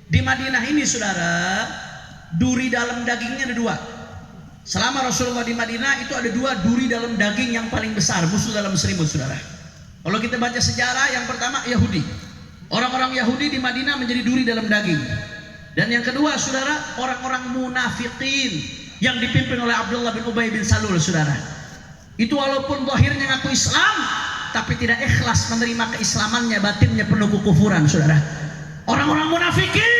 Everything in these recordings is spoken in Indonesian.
Di Madinah ini saudara, duri dalam dagingnya ada dua. Selama Rasulullah di Madinah itu ada dua duri dalam daging yang paling besar, musuh dalam selimut saudara. Kalau kita baca sejarah, yang pertama Yahudi. Orang-orang Yahudi di Madinah menjadi duri dalam daging. Dan yang kedua saudara, orang-orang munafikin yang dipimpin oleh Abdullah bin Ubay bin Salul saudara. Itu walaupun zahirnya ngaku Islam, tapi tidak ikhlas menerima keislamannya, batinnya penuh kekufuran saudara. Orang-orang munafikin.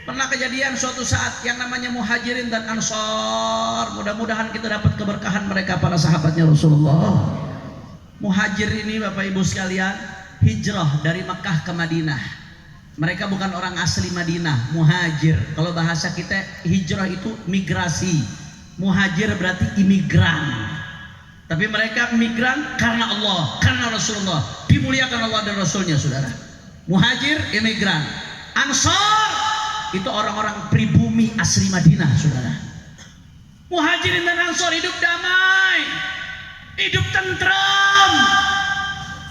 Pernah kejadian suatu saat yang namanya Muhajirin dan Ansor. Mudah-mudahan kita dapat keberkahan mereka, para sahabatnya Rasulullah. Muhajir ini Bapak Ibu sekalian hijrah dari Mekah ke Madinah. Mereka bukan orang asli Madinah, muhajir. Kalau bahasa kita hijrah itu migrasi. Muhajir berarti imigran. Tapi mereka migran karena Allah, karena Rasulullah. Dimuliakan Allah dan Rasulnya saudara. Muhajir, imigran. Ansor itu orang-orang pribumi asli Madinah saudara. Muhajirin dan Ansor hidup damai, hidup tentram.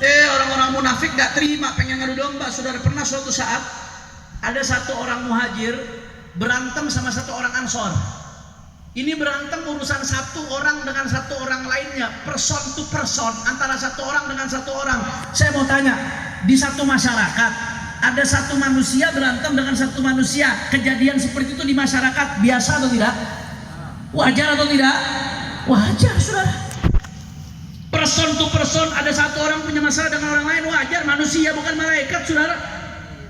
Orang-orang munafik gak terima, pengen ngadu domba saudara. Pernah suatu saat ada satu orang muhajir berantem sama satu orang Ansor. Ini berantem urusan satu orang dengan satu orang lainnya, person to person, antara satu orang dengan satu orang. Saya mau tanya, di satu masyarakat ada satu manusia berantem dengan satu manusia, kejadian seperti itu di masyarakat biasa atau tidak? Wajar atau tidak? Wajar saudara. Person to person, ada satu orang punya masalah dengan orang lain, wajar, manusia bukan malaikat saudara.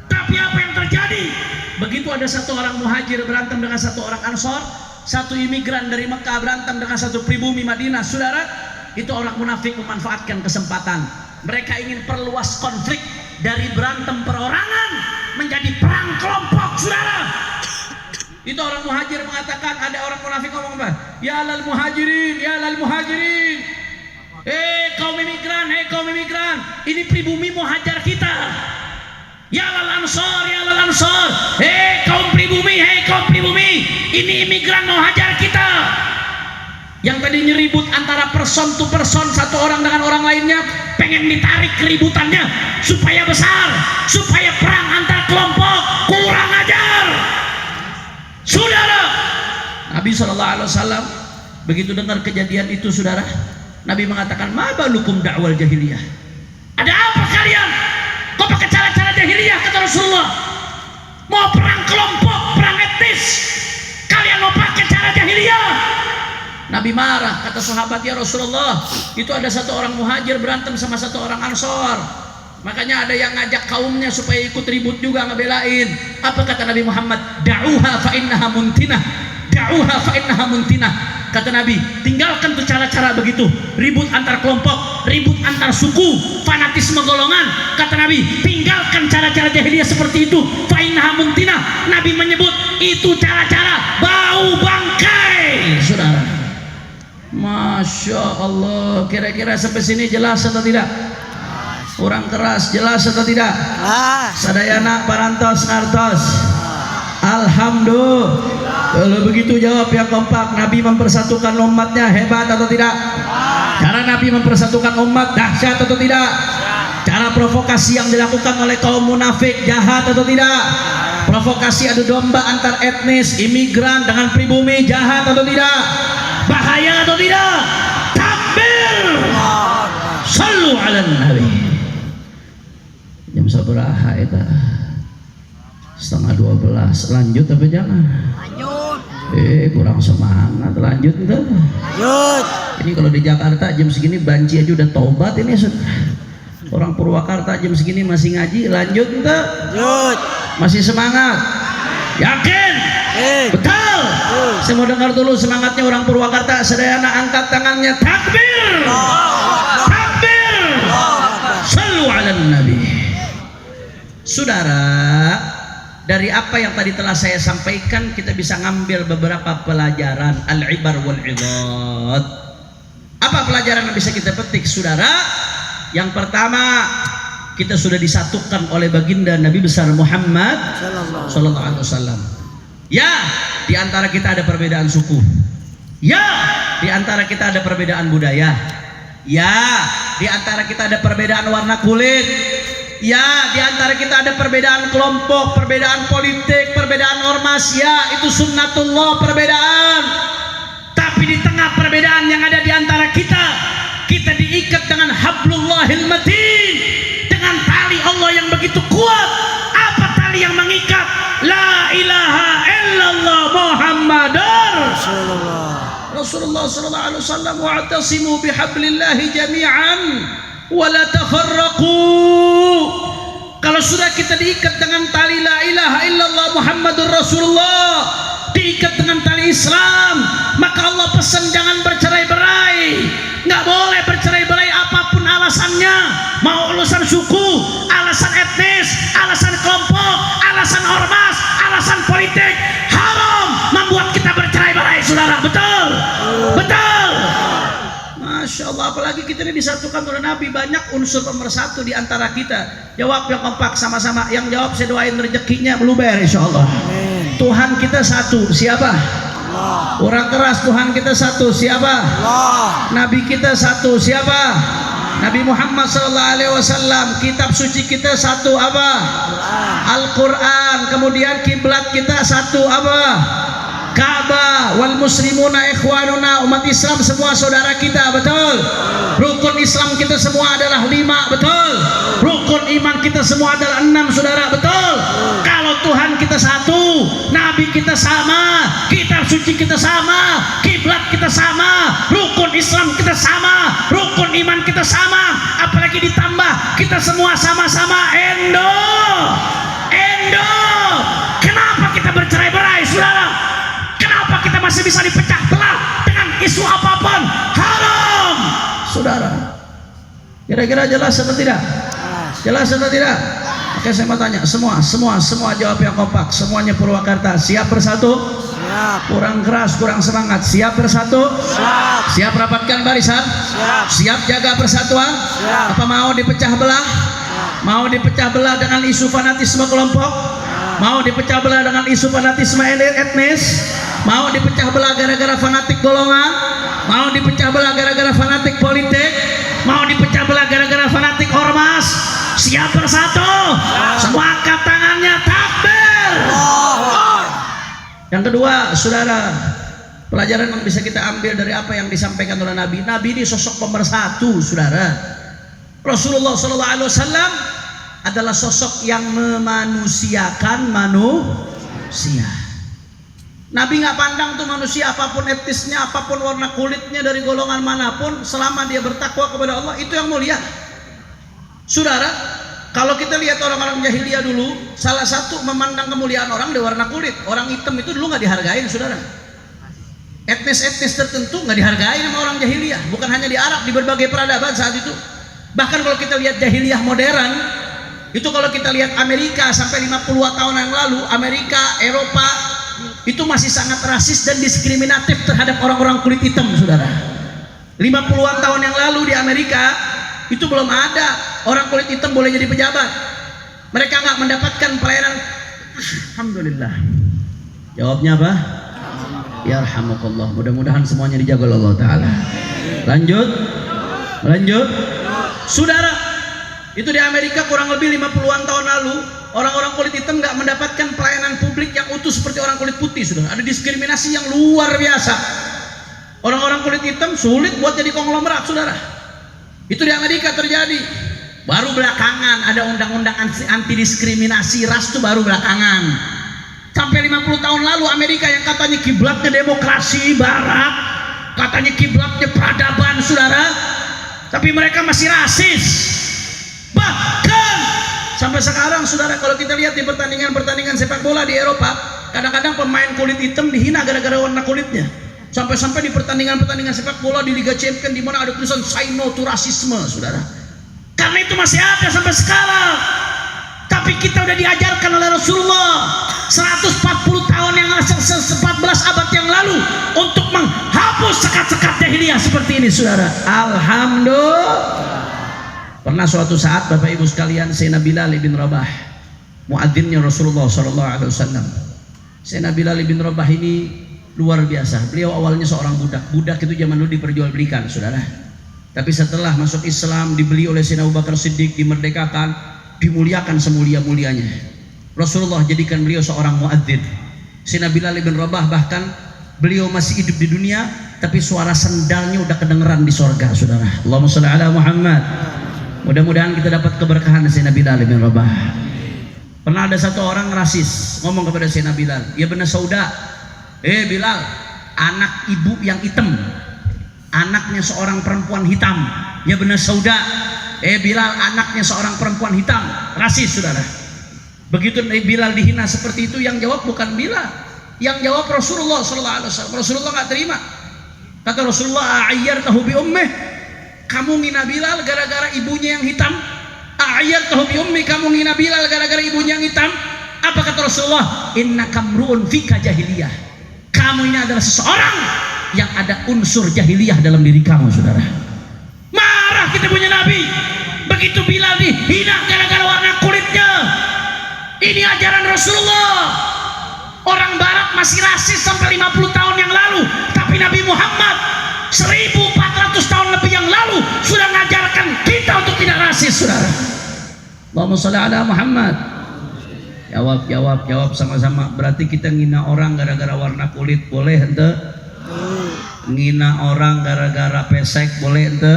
Tapi apa yang terjadi? Begitu ada satu orang muhajir berantem dengan satu orang Ansor, satu imigran dari Mekah berantem dengan satu pribumi Madinah saudara, itu orang munafik memanfaatkan kesempatan. Mereka ingin perluas konflik dari berantem perorangan menjadi perang kelompok saudara. Itu orang muhajir mengatakan, ada orang munafik ngomong apa? Ya lal muhajirin, ya lal muhajirin. Kaum imigran, kaum imigran, ini pribumi mau hajar kita. Ya lal ansor, ya lal ansor. Kaum pribumi, kaum pribumi, ini imigran mau hajar kita. Yang tadinya ribut antara person to person, satu orang dengan orang lainnya, pengen ditarik keributannya supaya besar, supaya perang antar kelompok. Kurang ajar saudara. Nabi SAW begitu dengar kejadian itu saudara, Nabi mengatakan, ma balukum da'wal jahiliyah. Ada apa kalian? Kok pakai cara-cara jahiliyah? Kata Rasulullah, mau perang kelompok, perang etnis, kalian mau pakai cara jahiliyah. Nabi marah, kata sahabat, ya Rasulullah, itu ada satu orang muhajir berantem sama satu orang Ansor, makanya ada yang ngajak kaumnya supaya ikut ribut juga, ngebelain. Apa kata Nabi Muhammad? Da'uha fa innaha muntinah, da'uha fa innaha muntinah. Kata Nabi, tinggalkan tuh cara-cara begitu, ribut antar kelompok, ribut antar suku, fanatisme golongan. Kata Nabi, tinggalkan cara-cara jahiliyah seperti itu. Fa innaha muntinah. Nabi menyebut itu cara-cara bau bangkai saudara. Masya Allah. Kira-kira sampai sini jelas atau tidak? Kurang keras, jelas atau tidak? Sadayana parantos ngartos. Alhamdulillah. Kalau begitu jawab yang kompak. Nabi mempersatukan umatnya, hebat atau tidak? Cara Nabi mempersatukan umat dahsyat atau tidak? Cara provokasi yang dilakukan oleh kaum munafik jahat atau tidak? Provokasi adu domba antar etnis, imigran dengan pribumi, jahat atau tidak? Bahaya atau tidak? Takbir. Sallu ala Nabi. Jam sabaraha itu? 11:30. Lanjut apa jangan? Lanjut. Kurang semangat. Lanjut enggak? Lanjut. Ini kalau di Jakarta jam segini banci aja udah tobat ini. Orang Purwakarta jam segini masih ngaji. Lanjut enggak? Lanjut. Masih semangat? Yakin? Betul. Saya mau dengar dulu semangatnya orang Purwakarta. Sedayana angkat tangannya. Takbir. Takbir. Sallu ala Nabi. Saudara, dari apa yang tadi telah saya sampaikan kita bisa ngambil beberapa pelajaran, al-ibar wal izat. Apa pelajaran yang bisa kita petik saudara? Yang pertama, kita sudah disatukan oleh baginda Nabi besar Muhammad sallallahu alaihi wasallam. Ya, di antara kita ada perbedaan suku. Ya, di antara kita ada perbedaan budaya. Ya, di antara kita ada perbedaan warna kulit. Ya, di antara kita ada perbedaan kelompok, perbedaan politik, perbedaan ormas. Ya, itu sunnatullah, perbedaan. Tapi di tengah perbedaan yang ada di antara kita, kita diikat dengan hablullahil matin, dengan tali Allah yang begitu kuat. Apa tali yang mengikat? La ilaha illallah Muhammadar Rasulullah sallallahu alaihi wasallam. Wa'tasimu bihablillahi jami'an wa la tafarraqu. Kalau sudah kita diikat dengan tali la ilaha illallah Muhammadur Rasulullah, diikat dengan tali Islam, maka Allah pesan jangan bercerai-berai. Nggak boleh bercerai-berai apapun alasannya, mau alasan suku, alasan etnis, alasan kelompok, alasan ormas, alasan politik. Haram membuat kita bercerai-berai, saudara. Betul? Betul? Masya Allah, apalagi kita ini disatukan oleh Nabi. Banyak unsur pemersatu di antara kita. Jawab yang kompak sama-sama. Yang jawab saya doain rezekinya meluber insya Allah. Tuhan kita satu, siapa? Allah. Orang keras, Tuhan kita satu, siapa? Allah. Nabi kita satu, siapa? Nabi Muhammad SAW. Kitab suci kita satu, apa? Al-Quran. Kemudian kiblat kita satu, apa? Ka'bah. Wal muslimuna ikhwanuna, umat Islam semua saudara kita, betul? Rukun Islam kita semua adalah 5, betul? Rukun iman kita semua adalah 6, saudara, betul? Kalau Tuhan kita satu, Nabi kita sama, kitab suci kita sama, kiblat kita sama, rukun Islam kita sama, rukun iman kita sama, apalagi ditambah kita semua sama-sama Endo. Kenapa kita bercerai-berai, saudara? Kenapa kita masih bisa dipecah belah dengan isu apapun? Haram, saudara. Kira-kira jelas atau tidak? Jelas atau tidak? Oke, saya mau tanya semua jawab yang kompak. Semuanya Purwakarta siap bersatu? Siap. Kurang keras, kurang semangat. Siap bersatu? Siap. Siap rapatkan barisan? Siap. Siap jaga persatuan? Siap. Apa mau dipecah belah? Siap. Mau dipecah belah dengan isu fanatisme kelompok? Siap. Mau dipecah belah dengan isu fanatisme etnis? Mau dipecah belah gara-gara fanatik golongan? Mau dipecah belah gara-gara fanatik politik? Mau dipecah belah gara-gara fanatik ormas? Siap bersatu? Semua angkat tangannya, takbir. Yang kedua, saudara, pelajaran yang bisa kita ambil dari apa yang disampaikan oleh Nabi. Nabi ini sosok pemersatu, saudara. Rasulullah SAW adalah sosok yang memanusiakan manusia. Nabi nggak pandang tuh manusia apapun etnisnya, apapun warna kulitnya, dari golongan manapun, selama dia bertakwa kepada Allah, itu yang mulia. Saudara, kalau kita lihat orang-orang jahiliyah dulu, salah satu memandang kemuliaan orang dari warna kulit. Orang hitam itu dulu nggak dihargain, saudara. Etnis-etnis tertentu nggak dihargain sama orang jahiliyah. Bukan hanya di Arab, di berbagai peradaban saat itu. Bahkan kalau kita lihat jahiliyah modern, itu kalau kita lihat Amerika sampai 50 tahun yang lalu, Amerika, Eropa, itu masih sangat rasis dan diskriminatif terhadap orang-orang kulit hitam, saudara. 50-an tahun yang lalu di Amerika itu belum ada orang kulit hitam boleh jadi pejabat. Mereka nggak mendapatkan pelayanan. Alhamdulillah. Jawabnya apa? Ya rahmukallah. Mudah-mudahan semuanya dijaga oleh Allah Ta'ala. Lanjut. Saudara, itu di Amerika kurang lebih 50-an tahun lalu, orang-orang kulit hitam nggak mendapatkan pelayanan publik yang utuh seperti orang kulit putih, saudara. Ada diskriminasi yang luar biasa. Orang-orang kulit hitam sulit buat jadi konglomerat, saudara. Itu di Amerika terjadi. Baru belakangan ada undang-undang anti diskriminasi ras, itu baru belakangan. Sampai 50 tahun lalu Amerika yang katanya kiblatnya demokrasi barat, katanya kiblatnya peradaban, saudara, tapi mereka masih rasis. Bahkan sampai sekarang, saudara, kalau kita lihat di pertandingan sepak bola di Eropa, kadang-kadang pemain kulit hitam dihina gara-gara warna kulitnya. Sampai-sampai di pertandingan sepak bola di Liga Champions di mana ada tulisan "Say no to rasisme", saudara. Karena itu masih ada sampai sekarang. Tapi kita udah diajarkan oleh Rasulullah 140 tahun yang lalu, 14 abad yang lalu, untuk menghapus sekat-sekat jahiliyah seperti ini, saudara. Alhamdulillah. Pernah suatu saat, Bapak Ibu sekalian, Sayyidina Bilal bin Rabah, muadzinnya Rasulullah SAW. Sayyidina Bilal bin Rabah ini luar biasa. Beliau awalnya seorang budak itu zaman dulu diperjualbelikan, saudara. Tapi setelah masuk Islam, dibeli oleh Sayyidina Abu Bakar Siddiq, dimerdekakan, dimuliakan semulia-mulianya. Rasulullah jadikan beliau seorang muadzin. Sayyidina Bilal bin Rabah bahkan beliau masih hidup di dunia, tapi suara sendalnya udah kedengeran di sorga, saudara. Allahumma sholli ala Muhammad. Mudah-mudahan kita dapat keberkahan Sayyidina Bilal bin Rabah. Pernah ada satu orang rasis ngomong kepada Sayyidina Bilal, ya benar sauda, Bilal, anak ibu yang hitam, anaknya seorang perempuan hitam. Ya benar sauda, Bilal, anaknya seorang perempuan hitam. Rasis, saudara. Begitu Bilal dihina seperti itu, yang jawab bukan Bilal, yang jawab Rasulullah sallallahu alaihi wasallam. Rasulullah nggak terima. Kata Rasulullah, ayyartahu bi ummih, kamu ngina Bilal gara-gara ibunya yang hitam? Ayyartahu bi ummi, kamu ngina Bilal gara-gara ibunya yang hitam? Apa kata Rasulullah? Innaka mru'un fika jahiliyah, kamu ini adalah seseorang yang ada unsur jahiliyah dalam diri kamu, saudara. Marah kita punya Nabi. Begitu Bilal dihina gara-gara warna kulitnya. Ini ajaran Rasulullah. Orang barat masih rasis sampai 50 tahun yang lalu, tapi Nabi Muhammad 1400 tahun lebih yang lalu sudah mengajarkan kita untuk tidak rasis, saudara. Allahumma sholli ala Muhammad. Jawab sama-sama. Berarti kita ngina orang gara-gara warna kulit boleh ente? Ngina orang gara-gara pesek boleh ente?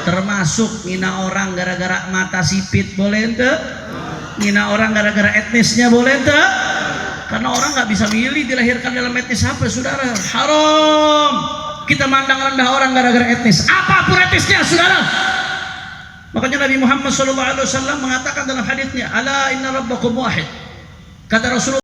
Termasuk ngina orang gara-gara mata sipit boleh ente? Ngina orang gara-gara etnisnya boleh ente? Karena orang nggak bisa milih dilahirkan dalam etnis apa, saudara. Haram kita mandang rendah orang gara-gara etnis, apapun etnisnya, saudara. Makanya Nabi Muhammad SAW mengatakan dalam hadisnya, ala inna rabbakum wahid. Kata Rasulullah,